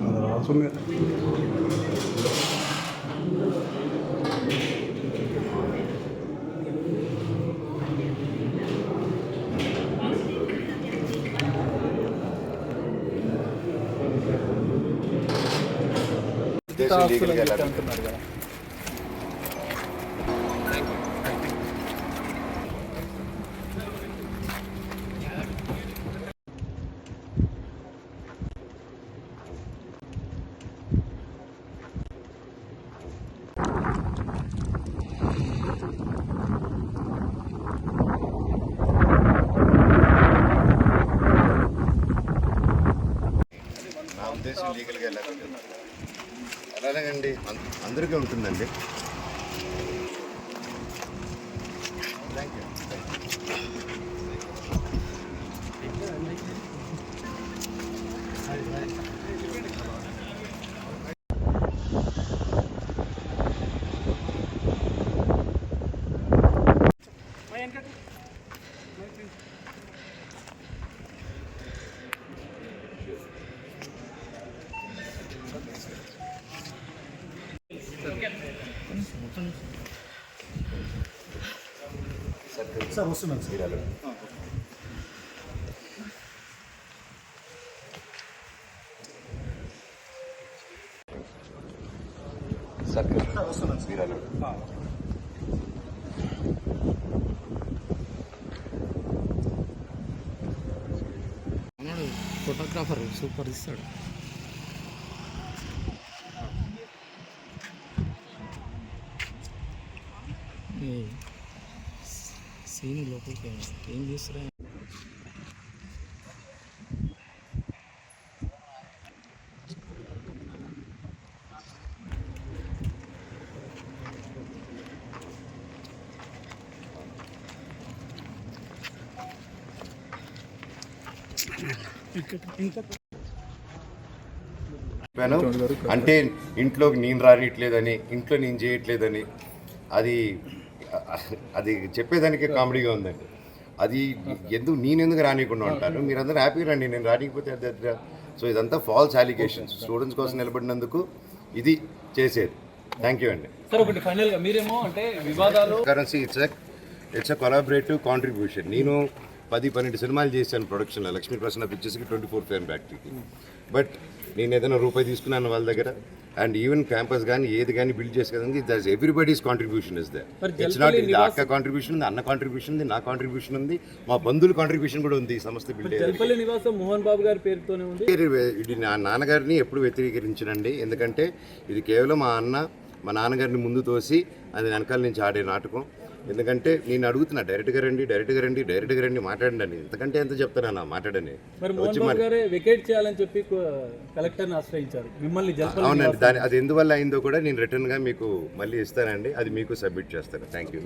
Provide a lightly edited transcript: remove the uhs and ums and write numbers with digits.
అది రాసుంది. అంటున్నారు కదా. నా ఉద్దేశం లీగల్గా వెళ్ళాలి. అలాగండి, అందరికీ ఉంటుందండి. Thank you. సార్ వస్తున్నాను సార్. వస్తున్నాను సార్. ఫోటోగ్రాఫర్ సూపర్ ఇస్తాడు. సీన్ లోపలికి ఏం చేస్తారా? అంటే ఇంట్లోకి నేను రానియట్లేదని, ఇంట్లో నేను చేయట్లేదని, అది చెప్పేదానికే కామెడీగా ఉందండి. అది నేనెందుకు రానియకుండా ఉంటాను, మీరందరూ హ్యాపీగా రండి, నేను రానికపోతే అది. సో ఇదంతా ఫాల్స్ అలిగేషన్స్. స్టూడెంట్స్ కోసం నిలబడినందుకు ఇది చేసేది. థ్యాంక్ యూ అండి. సార్ ఒకటి ఫైనల్గా మీరేమో అంటే వివాదాలు currency it's a collaborative contribution. నేను 10-12 సినిమాలు చేశాను ప్రొడక్షన్లో, లక్ష్మీ ప్రసన్న పిక్చర్స్కి, 24 ఫిల్మ్ ఫ్యాక్టరీకి. బట్ నేను ఏదైనా రూపాయి తీసుకున్నాను వాళ్ళ దగ్గర. అండ్ ఈవెన్ క్యాంపస్ కానీ ఏది కానీ బిల్డ్ చేసేదానికి that's everybody's contribution is there. It's not ఇది అక్క కాంట్రిబ్యూషన్ ఉంది, అన్న కాంట్రిబ్యూషన్ ఉంది, నా కాంట్రిబ్యూషన్ ఉంది, మా బంధువుల కాంట్రిబ్యూషన్ కూడా ఉంది. ఈ సంస్థ బిల్డ్ నివాసం మోహన్ బాబు గారి పేరుతోనే ఉంది. ఇది నా నాన్నగారిని ఎప్పుడు వ్యతిరేకరించనండి. ఎందుకంటే ఇది కేవలం మా నాన్నగారిని ముందు తోసి అది వెనకాల నుంచి ఆడే నాటకం. ఎందుకంటే నేను అడుగుతున్నా, డైరెక్ట్గా రండి మాట్లాడండి అని. ఎంతకంటే ఎంత చెప్తానన్నా మాట్లాడని. వెకేట్ చేయాలని చెప్పి కలెక్టర్ని ఆశ్రయించారు మిమ్మల్ని. అవునండి, అది ఎందువల్ల అయిందో కూడా నేను రిటర్న్గా మీకు మళ్ళీ ఇస్తానండి. అది మీకు సబ్మిట్ చేస్తాను. Thank you.